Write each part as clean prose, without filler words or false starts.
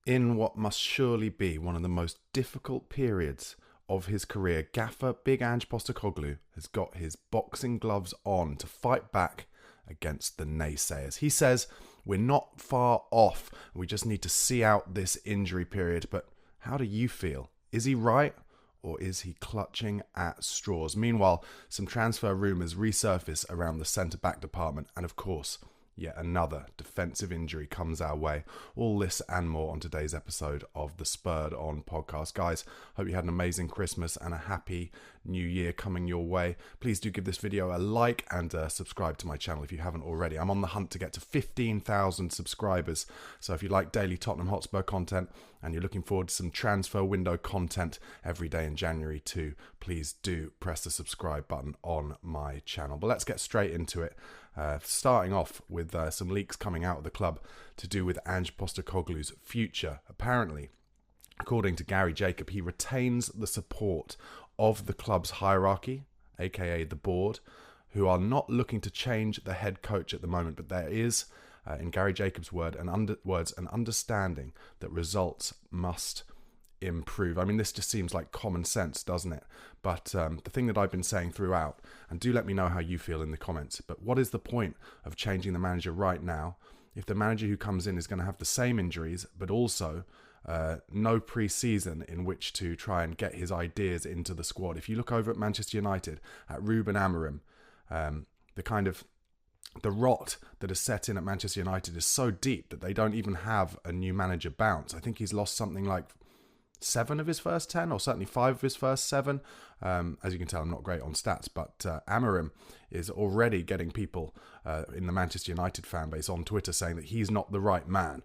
In what must surely be one of the most difficult periods of his career, gaffer Big Ange Postecoglu has got his boxing gloves on to fight back against the naysayers. He says we're not far off, we just need to see out this injury period. But how do you feel? Is he right, or is he clutching at straws? Meanwhile, some transfer rumours resurface around the centre-back department, and of course, yet another defensive injury comes our way. All this and more on today's episode of the Spurred On Podcast. Guys, hope you had an amazing Christmas and a happy new year coming your way. Please do give this video a like and subscribe to my channel if you haven't already. I'm on the hunt to get to 15,000 subscribers. So if you like daily Tottenham Hotspur content and you're looking forward to some transfer window content every day in January too, please do press the subscribe button on my channel. But let's get straight into it. Starting off with some leaks coming out of the club to do with Ange Postecoglou's future. Apparently, according to Gary Jacob, he retains the support of the club's hierarchy, aka the board, who are not looking to change the head coach at the moment. But there is, in Gary Jacob's words, an understanding that results must improve. I mean, this just seems like common sense, doesn't it? But the thing that I've been saying throughout, and do let me know how you feel in the comments, but what is the point of changing the manager right now if the manager who comes in is going to have the same injuries, but also no pre-season in which to try and get his ideas into the squad? If you look over at Manchester United, at Ruben Amorim, the rot that is set in at Manchester United is so deep that they don't even have a new manager bounce. I think he's lost something like 7 of his first 10, or certainly 5 of his first 7. As you can tell, I'm not great on stats, but Amorim is already getting people in the Manchester United fan base on Twitter saying that he's not the right man.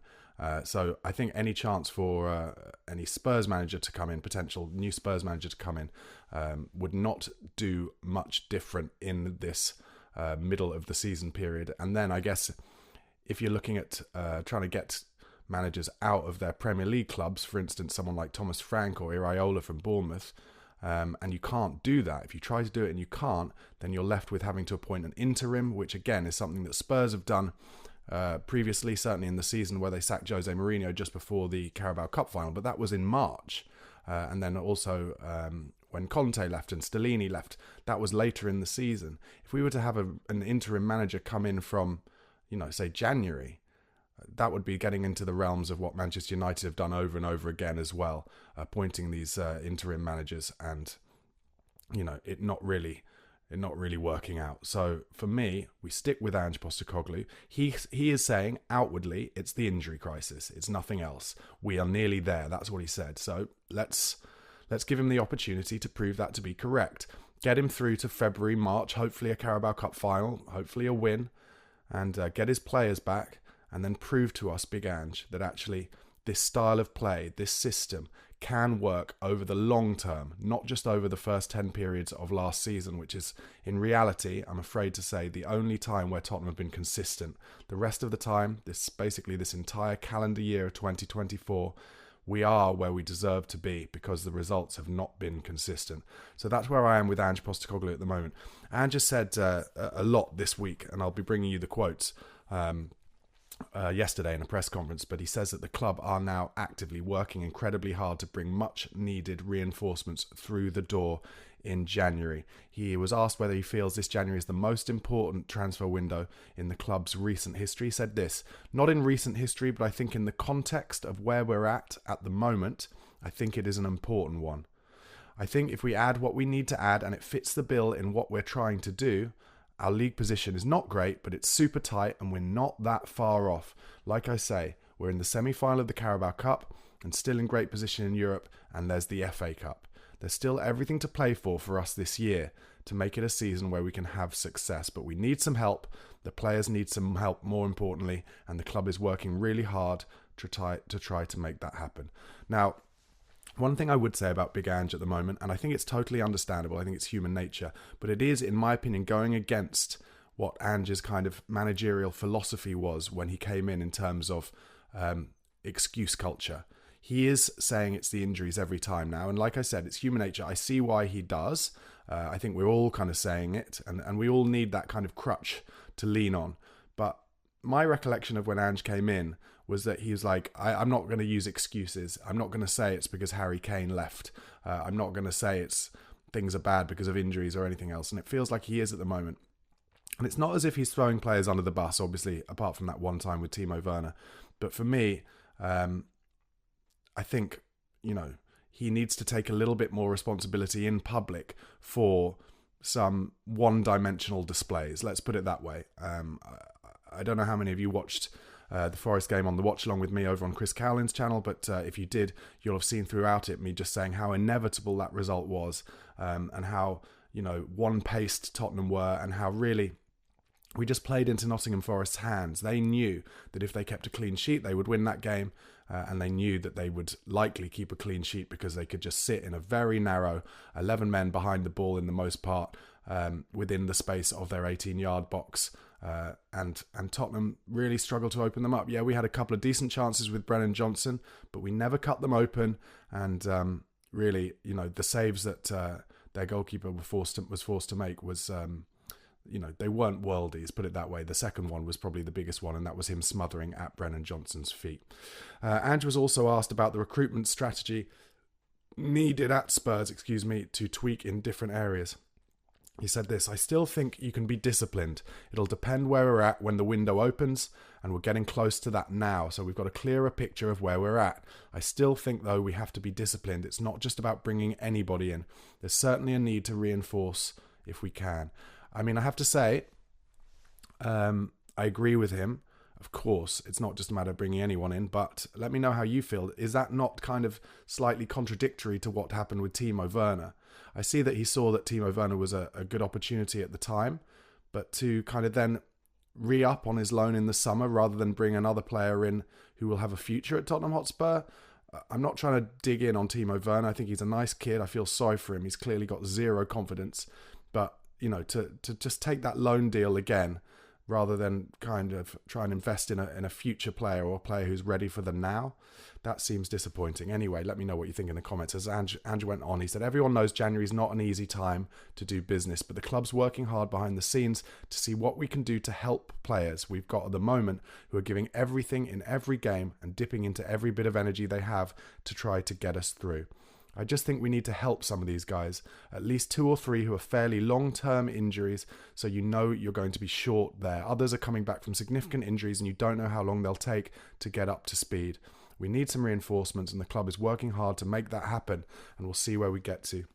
So I think any chance for any Spurs manager to come in, potential new Spurs manager to come in, would not do much different in this middle of the season period. And then I guess if you're looking at trying to get managers out of their Premier League clubs, for instance, someone like Thomas Frank or Iraola from Bournemouth, and you can't do that. If you try to do it and you can't, then you're left with having to appoint an interim, which again is something that Spurs have done previously, certainly in the season where they sacked Jose Mourinho just before the Carabao Cup final, but that was in March. And then also when Conte left and Stellini left, that was later in the season. If we were to have an interim manager come in from, say January, that would be getting into the realms of what Manchester United have done over and over again as well, appointing these interim managers and, it not really working out. So for me, we stick with Ange Postecoglu. He is saying outwardly it's the injury crisis. It's nothing else. We are nearly there. That's what he said. So let's give him the opportunity to prove that to be correct. Get him through to February, March, hopefully a Carabao Cup final, hopefully a win, and get his players back. And then prove to us, Big Ange, that actually this style of play, this system, can work over the long term, not just over the first 10 periods of last season, which is, in reality, I'm afraid to say, the only time where Tottenham have been consistent. The rest of the time, this entire calendar year of 2024, we are where we deserve to be because the results have not been consistent. So that's where I am with Ange Postecoglu at the moment. Ange has said a lot this week, and I'll be bringing you the quotes yesterday in a press conference, but he says that the club are now actively working incredibly hard to bring much needed reinforcements through the door in January. He was asked whether he feels this January is the most important transfer window in the club's recent history. He said this: not in recent history, but I think in the context of where we're at the moment, I think it is an important one. I think if we add what we need to add and it fits the bill in what we're trying to do, our league position is not great, but it's super tight and we're not that far off. Like I say, we're in the semi-final of the Carabao Cup and still in great position in Europe, and there's the FA Cup. There's still everything to play for us this year to make it a season where we can have success, but we need some help. The players need some help, more importantly, and the club is working really hard to try to make that happen. Now, one thing I would say about Big Ange at the moment, and I think it's totally understandable, I think it's human nature, but it is, in my opinion, going against what Ange's kind of managerial philosophy was when he came in terms of excuse culture. He is saying it's the injuries every time now, and like I said, it's human nature. I see why he does. I think we're all kind of saying it, and we all need that kind of crutch to lean on. But my recollection of when Ange came in was that he was like, I'm not going to use excuses. I'm not going to say it's because Harry Kane left. I'm not going to say it's things are bad because of injuries or anything else. And it feels like he is at the moment. And it's not as if he's throwing players under the bus, obviously, apart from that one time with Timo Werner. But for me, I think, he needs to take a little bit more responsibility in public for some one-dimensional displays. Let's put it that way. I don't know how many of you watched the Forest game on the watch along with me over on Chris Cowlin's channel, but if you did, you'll have seen throughout it me just saying how inevitable that result was, and how one-paced Tottenham were, and how really we just played into Nottingham Forest's hands. They knew that if they kept a clean sheet, they would win that game, and they knew that they would likely keep a clean sheet because they could just sit in a very narrow 11 men behind the ball in the most part, within the space of their 18-yard box. And Tottenham really struggled to open them up. Yeah, we had a couple of decent chances with Brennan Johnson, but we never cut them open. And really, the saves that their goalkeeper was forced to make was, they weren't worldies, put it that way. The second one was probably the biggest one, and that was him smothering at Brennan Johnson's feet. Ange was also asked about the recruitment strategy needed at Spurs, to tweak in different areas. He said this: I still think you can be disciplined. It'll depend where we're at when the window opens, and we're getting close to that now, so we've got a clearer picture of where we're at. I still think, though, we have to be disciplined. It's not just about bringing anybody in. There's certainly a need to reinforce if we can. I mean, I have to say, I agree with him. Of course, it's not just a matter of bringing anyone in, but let me know how you feel. Is that not kind of slightly contradictory to what happened with Timo Werner? I see that he saw that Timo Werner was a good opportunity at the time, but to kind of then re-up on his loan in the summer rather than bring another player in who will have a future at Tottenham Hotspur. I'm not trying to dig in on Timo Werner. I think he's a nice kid. I feel sorry for him. He's clearly got zero confidence. But, to just take that loan deal again rather than kind of try and invest in a future player or a player who's ready for the now, that seems disappointing. Anyway, let me know what you think in the comments. As Ange went on, he said, everyone knows January's not an easy time to do business, but the club's working hard behind the scenes to see what we can do to help players we've got at the moment who are giving everything in every game and dipping into every bit of energy they have to try to get us through. I just think we need to help some of these guys, at least 2 or 3 who are fairly long-term injuries, so you're going to be short there. Others are coming back from significant injuries and you don't know how long they'll take to get up to speed. We need some reinforcements and the club is working hard to make that happen, and we'll see where we get to.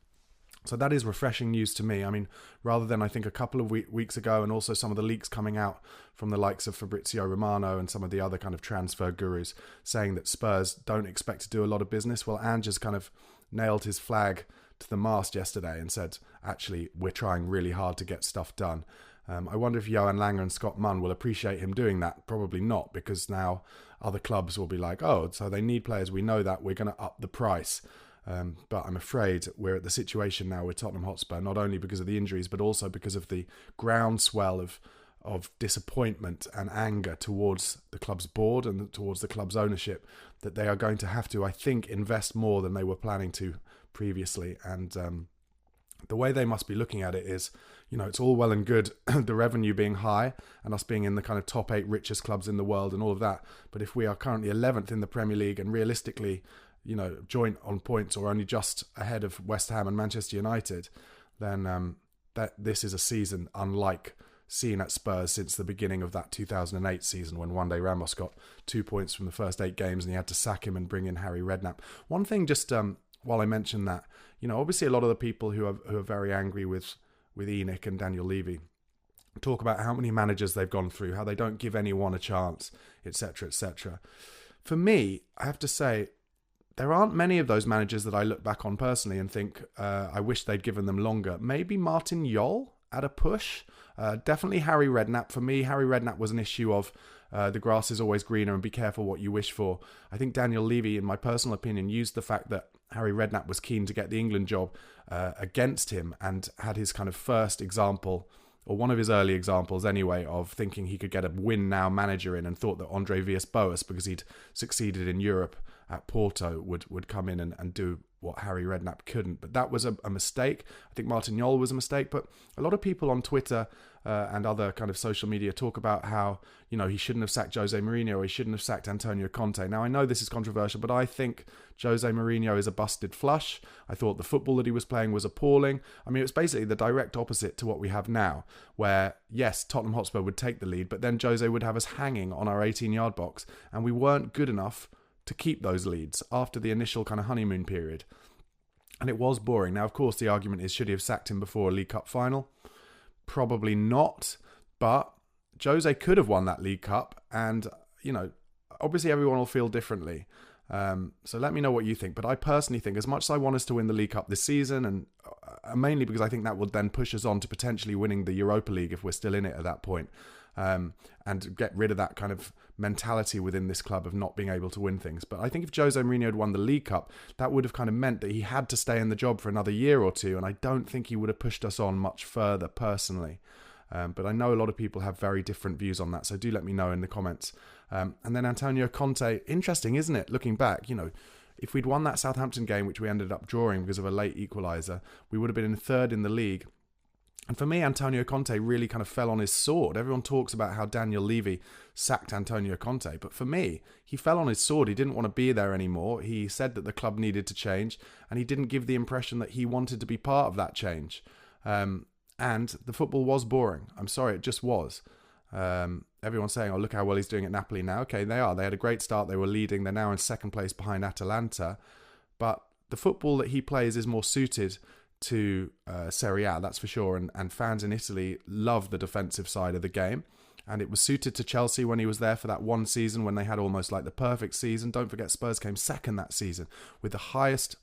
So that is refreshing news to me. I mean, rather than I think a couple of weeks ago, and also some of the leaks coming out from the likes of Fabrizio Romano and some of the other kind of transfer gurus saying that Spurs don't expect to do a lot of business. Well, Ange has kind of nailed his flag to the mast yesterday and said, actually, we're trying really hard to get stuff done. I wonder if Johan Langer and Scott Munn will appreciate him doing that. Probably not, because now other clubs will be like, oh, so they need players. We know that. We're going to up the price. But I'm afraid we're at the situation now with Tottenham Hotspur, not only because of the injuries, but also because of the groundswell of disappointment and anger towards the club's board and towards the club's ownership, that they are going to have to, I think, invest more than they were planning to previously. And the way they must be looking at it is, it's all well and good, the revenue being high and us being in the kind of top 8 richest clubs in the world and all of that. But if we are currently 11th in the Premier League and realistically, joint on points or only just ahead of West Ham and Manchester United, then that this is a season unlike seen at Spurs since the beginning of that 2008 season when one day Ramos got 2 points from the first 8 games and he had to sack him and bring in Harry Redknapp. One thing just while I mention that, obviously a lot of the people who are very angry with ENIC and Daniel Levy talk about how many managers they've gone through, how they don't give anyone a chance, etc., etc. For me, I have to say, there aren't many of those managers that I look back on personally and think, I wish they'd given them longer. Maybe Martin Jol at a push. Definitely Harry Redknapp. For me, Harry Redknapp was an issue of the grass is always greener and be careful what you wish for. I think Daniel Levy, in my personal opinion, used the fact that Harry Redknapp was keen to get the England job against him and had his kind of first example, or one of his early examples anyway, of thinking he could get a win-now manager in, and thought that Andre Villas-Boas, because he'd succeeded in Europe at Porto would come in and do what Harry Redknapp couldn't. But that was a mistake. I think Martin Jol was a mistake. But a lot of people on Twitter and other kind of social media talk about how, he shouldn't have sacked Jose Mourinho or he shouldn't have sacked Antonio Conte. Now, I know this is controversial, but I think Jose Mourinho is a busted flush. I thought the football that he was playing was appalling. I mean, it was basically the direct opposite to what we have now, where, yes, Tottenham Hotspur would take the lead, but then Jose would have us hanging on our 18-yard box, and we weren't good enough to keep those leads after the initial kind of honeymoon period. And it was boring. Now, of course, the argument is, should he have sacked him before a League Cup final? Probably not, but Jose could have won that League Cup, and, obviously everyone will feel differently. So let me know what you think. But I personally think, as much as I want us to win the League Cup this season, and mainly because I think that would then push us on to potentially winning the Europa League if we're still in it at that point, and get rid of that kind of mentality within this club of not being able to win things. But I think if Jose Mourinho had won the League Cup, that would have kind of meant that he had to stay in the job for another year or two, and I don't think he would have pushed us on much further personally. But I know a lot of people have very different views on that, so do let me know in the comments. And then Antonio Conte, interesting, isn't it? Looking back, if we'd won that Southampton game, which we ended up drawing because of a late equaliser, we would have been in third in the league. And for me, Antonio Conte really kind of fell on his sword. Everyone talks about how Daniel Levy sacked Antonio Conte, but for me, he fell on his sword. He didn't want to be there anymore. He said that the club needed to change, and he didn't give the impression that he wanted to be part of that change. And the football was boring. I'm sorry, it just was. Everyone's saying, oh, look how well he's doing at Napoli now. Okay, they are. They had a great start. They were leading. They're now in second place behind Atalanta. But the football that he plays is more suited to Serie A, that's for sure. And fans in Italy love the defensive side of the game. And it was suited to Chelsea when he was there for that one season when they had almost like the perfect season. Don't forget, Spurs came second that season with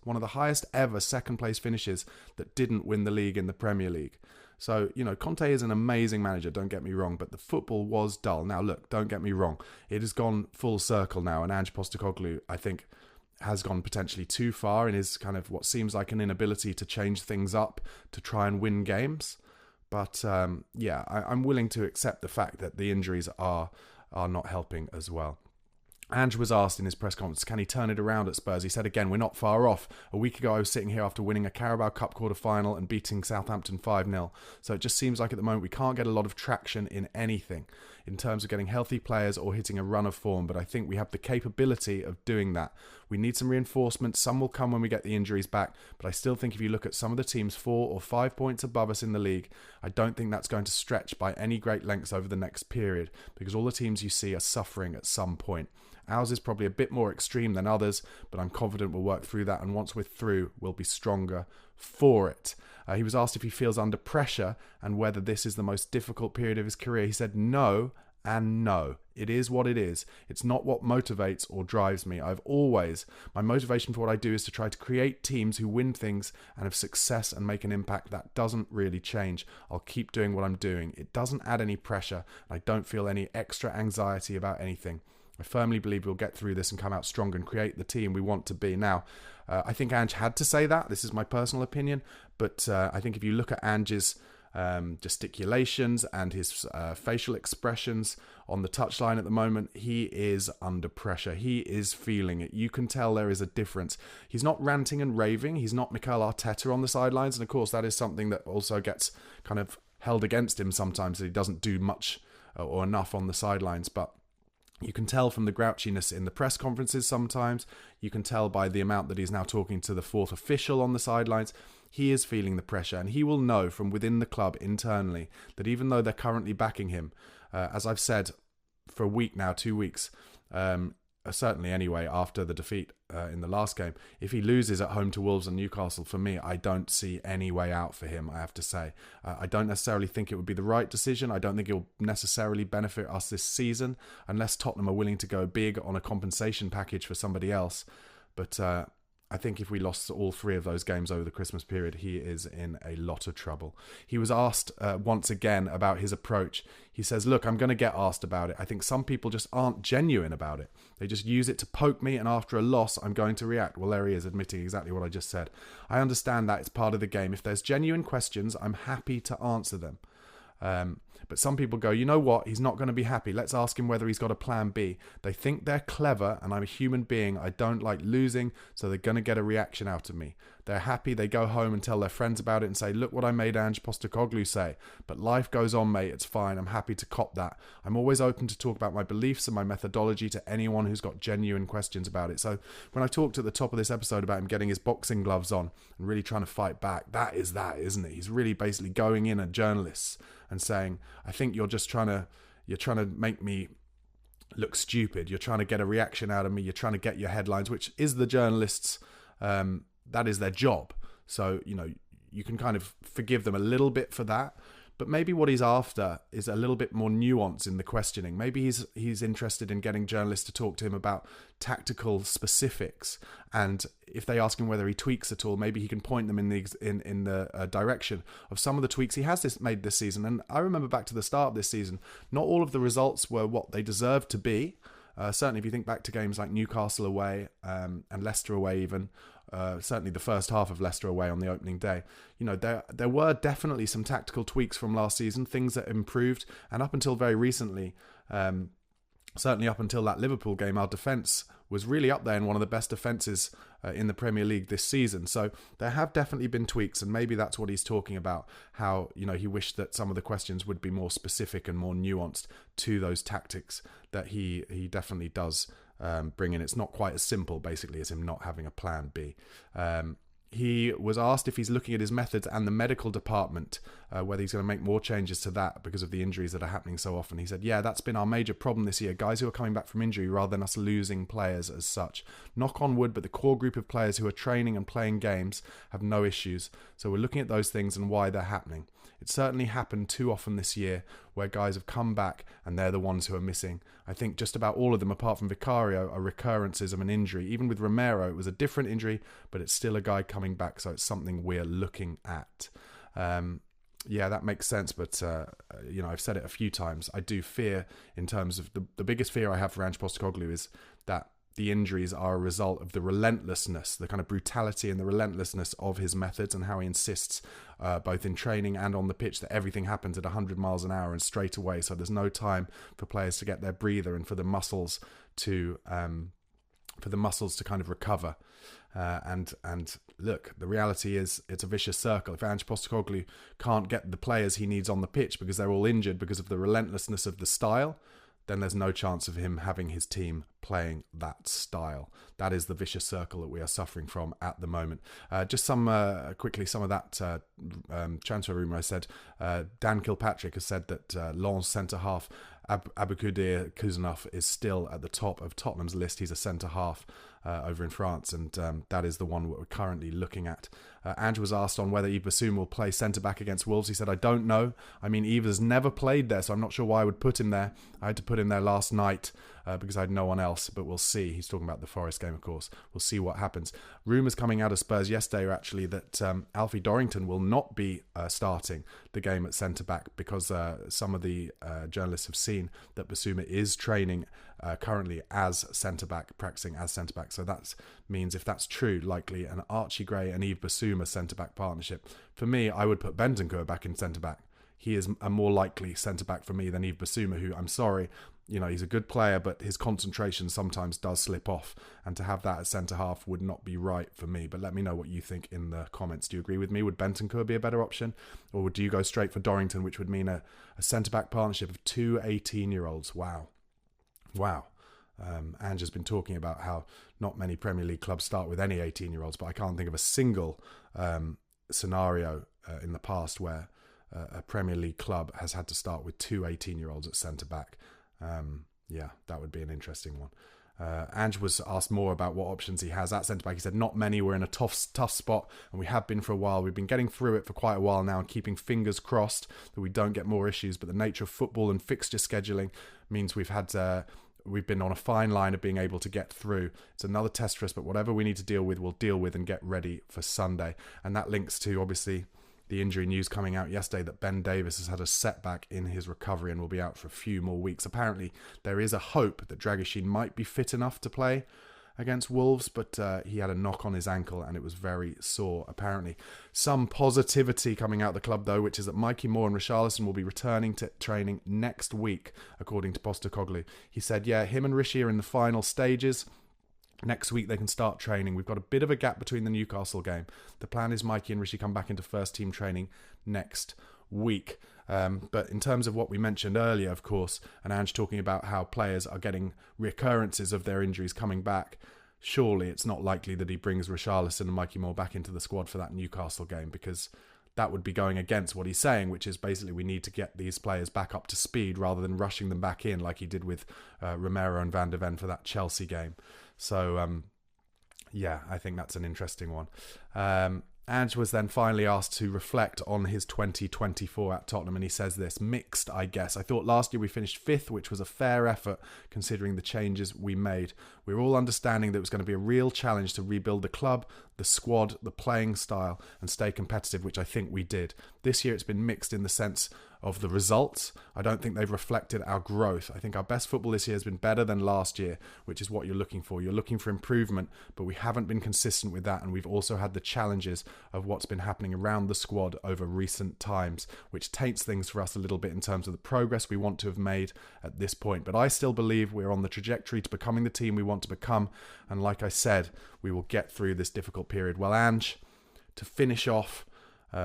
one of the highest ever second place finishes that didn't win the league in the Premier League. So, Conte is an amazing manager, don't get me wrong, but the football was dull. Now, look, don't get me wrong. It has gone full circle now, and Ange Postecoglu, I think, has gone potentially too far in his kind of what seems like an inability to change things up to try and win games. But, I'm willing to accept the fact that the injuries are not helping as well. Ange was asked in his press conference, can he turn it around at Spurs? He said, again, we're not far off. A week ago, I was sitting here after winning a Carabao Cup quarter-final and beating Southampton 5-0. So it just seems like at the moment we can't get a lot of traction in anything in terms of getting healthy players or hitting a run of form. But I think we have the capability of doing that. We need some reinforcement. Some will come when we get the injuries back. But I still think if you look at some of the teams 4 or 5 points above us in the league, I don't think that's going to stretch by any great lengths over the next period because all the teams you see are suffering at some point. Ours is probably a bit more extreme than others, but I'm confident we'll work through that, and once we're through, we'll be stronger for it. He was asked if he feels under pressure and whether this is the most difficult period of his career. He said no and no. It is what it is. It's not what motivates or drives me. My motivation for what I do is to try to create teams who win things and have success and make an impact. That doesn't really change. I'll keep doing what I'm doing. It doesn't add any pressure, and I don't feel any extra anxiety about anything. I firmly believe we'll get through this and come out strong and create the team we want to be. Now, I think Ange had to say that. This is my personal opinion. But I think if you look at Ange's gesticulations and his facial expressions on the touchline at the moment, he is under pressure. He is feeling it. You can tell there is a difference. He's not ranting and raving. He's not Mikel Arteta on the sidelines. And of course, that is something that also gets kind of held against him sometimes, that he doesn't do much or enough on the sidelines. But you can tell from the grouchiness in the press conferences sometimes. You can tell by the amount that he's now talking to the fourth official on the sidelines. He is feeling the pressure, and he will know from within the club internally that even though they're currently backing him, as I've said for a week now, 2 weeks, certainly anyway, after the defeat in the last game, if he loses at home to Wolves and Newcastle, for me, I don't see any way out for him, I have to say. I don't necessarily think it would be the right decision. I don't think it will necessarily benefit us this season, unless Tottenham are willing to go big on a compensation package for somebody else. But I think if we lost all 3 of those games over the Christmas period, he is in a lot of trouble. He was asked once again about his approach. He says, look, I'm going to get asked about it. I think some people just aren't genuine about it. They just use it to poke me, and after a loss, I'm going to react. Well, there he is, admitting exactly what I just said. I understand that it's part of the game. If there's genuine questions, I'm happy to answer them. But some people go, you know what? He's not going to be happy. Let's ask him whether he's got a plan B. They think they're clever, and I'm a human being. I don't like losing, so they're going to get a reaction out of me. They're happy. They go home and tell their friends about it and say, look what I made Ange Postecoglu say. But life goes on, mate. It's fine. I'm happy to cop that. I'm always open to talk about my beliefs and my methodology to anyone who's got genuine questions about it. So when I talked at the top of this episode about him getting his boxing gloves on and really trying to fight back, that is that, isn't it? He's really basically going in at journalists and saying, I think you're trying to make me look stupid. You're trying to get a reaction out of me. You're trying to get your headlines, which is the journalists' that is their job. So, you can kind of forgive them a little bit for that. But maybe what he's after is a little bit more nuance in the questioning. Maybe he's interested in getting journalists to talk to him about tactical specifics. And if they ask him whether he tweaks at all, maybe he can point them in the direction of some of the tweaks he has made this season. And I remember back to the start of this season, not all of the results were what they deserved to be. Certainly, if you think back to games like Newcastle away and Leicester away even, certainly the first half of Leicester away on the opening day, there were definitely some tactical tweaks from last season, things that improved. And up until very recently, certainly up until that Liverpool game, our defence was really up there in one of the best defences in the Premier League this season. So there have definitely been tweaks, and maybe that's what he's talking about, how he wished that some of the questions would be more specific and more nuanced to those tactics that he definitely does bring in. It's not quite as simple, basically, as him not having a plan B. He was asked if he's looking at his methods and the medical department, whether he's going to make more changes to that because of the injuries that are happening so often. He said, yeah, that's been our major problem this year. Guys who are coming back from injury rather than us losing players as such. Knock on wood, but the core group of players who are training and playing games have no issues. So we're looking at those things and why they're happening. It certainly happened too often this year where guys have come back and they're the ones who are missing. I think just about all of them, apart from Vicario, are recurrences of an injury. Even with Romero, it was a different injury, but it's still a guy coming back, so it's something we're looking at. Yeah, that makes sense, but I've said it a few times. I do fear, in terms of the biggest fear I have for Ange Postecoglu is that the injuries are a result of the relentlessness, the kind of brutality and the relentlessness of his methods, and how he insists both in training and on the pitch that everything happens at 100 miles an hour and straight away. So there's no time for players to get their breather and for the muscles to kind of recover. And look, the reality is it's a vicious circle. If Ange Postecoglu can't get the players he needs on the pitch because they're all injured because of the relentlessness of the style, then there's no chance of him having his team playing that style. That is the vicious circle that we are suffering from at the moment. Just quickly, some of that transfer rumour I said. Dan Kilpatrick has said that Lens centre-half Aboukadir Kuzanov is still at the top of Tottenham's list. He's a centre-half over in France, and that is the one we're currently looking at. Ange was asked on whether Yves Bassoum will play centre-back against Wolves. He said, I don't know. I mean, Yves has never played there, so I'm not sure why I would put him there. I had to put him there last night because I had no one else, but we'll see. He's talking about the Forest game, of course. We'll see what happens. Rumours coming out of Spurs yesterday are actually that Alfie Dorrington will not be starting the game at centre-back because some of the journalists have seen that Bassoum is training currently as centre-back, practicing as centre-back. So that means, if that's true, likely an Archie Gray and Yves Bassoum centre-back partnership. For me, I would put Bentancur back in centre-back. He is a more likely centre-back for me than Yves Bassoum, who, I'm sorry, he's a good player, but his concentration sometimes does slip off. And to have that at centre-half would not be right for me. But let me know what you think in the comments. Do you agree with me? Would Bentancur be a better option? Or do you go straight for Dorrington, which would mean a centre-back partnership of two 18-year-olds? Wow. Ange has been talking about how not many Premier League clubs start with any 18-year-olds, but I can't think of a single scenario in the past where a Premier League club has had to start with two 18-year-olds at centre-back. That would be an interesting one. Ange was asked more about what options he has at centre-back. He said, not many. We're in a tough spot, and we have been for a while. We've been getting through it for quite a while now and keeping fingers crossed that we don't get more issues. But the nature of football and fixture scheduling means we've been on a fine line of being able to get through. It's another test for us, but whatever we need to deal with, we'll deal with and get ready for Sunday. And that links to, obviously, the injury news coming out yesterday that Ben Davies has had a setback in his recovery and will be out for a few more weeks. Apparently, there is a hope that Dragusin might be fit enough to play against Wolves, but he had a knock on his ankle and it was very sore, apparently. Some positivity coming out of the club, though, which is that Mikey Moore and Richarlison will be returning to training next week, according to Postecoglou. He said, yeah, him and Rishi are in the final stages. Next week they can start training. We've got a bit of a gap between the Newcastle game. The plan is Mikey and Rishi come back into first team training next week. But in terms of what we mentioned earlier, of course, and Ange talking about how players are getting recurrences of their injuries coming back, surely it's not likely that he brings Richarlison and Mikey Moore back into the squad for that Newcastle game, because that would be going against what he's saying, which is basically we need to get these players back up to speed rather than rushing them back in like he did with Romero and Van de Ven for that Chelsea game. So, yeah, I think that's an interesting one. Ange was then finally asked to reflect on his 2024 at Tottenham, and he says this: mixed, I guess. I thought last year we finished 5th, which was a fair effort considering the changes we made. We were all understanding that it was going to be a real challenge to rebuild the club, the squad, the playing style, and stay competitive, which I think we did. This year it's been mixed in the sense of the results. I don't think they've reflected our growth. I think our best football this year has been better than last year, which is what you're looking for. You're looking for improvement, but we haven't been consistent with that, and we've also had the challenges of what's been happening around the squad over recent times, which taints things for us a little bit in terms of the progress we want to have made at this point. But I still believe we're on the trajectory to becoming the team we want to become, and like I said, we will get through this difficult period. Well, Ange, to finish off,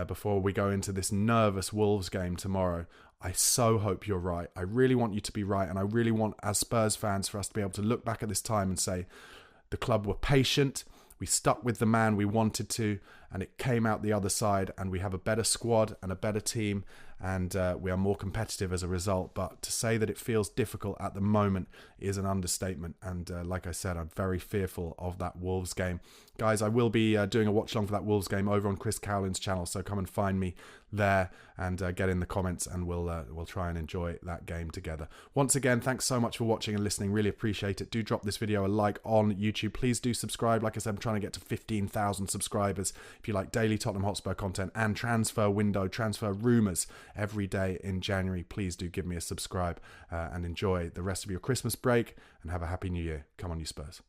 before we go into this nervous Wolves game tomorrow, I so hope you're right. I really want you to be right, and I really want, as Spurs fans, for us to be able to look back at this time and say the club were patient, we stuck with the man we wanted to, and it came out the other side, and we have a better squad and a better team, and we are more competitive as a result. But to say that it feels difficult at the moment is an understatement, and like I said, I'm very fearful of that Wolves game. Guys, I will be doing a watch-along for that Wolves game over on Chris Cowlin's channel, so come and find me there and get in the comments, and we'll try and enjoy that game together. Once again, thanks so much for watching and listening. Really appreciate it. Do drop this video a like on YouTube. Please do subscribe. Like I said, I'm trying to get to 15,000 subscribers. If you like daily Tottenham Hotspur content and transfer window, transfer rumours every day in January, please do give me a subscribe and enjoy the rest of your Christmas break and have a happy new year. Come on, you Spurs.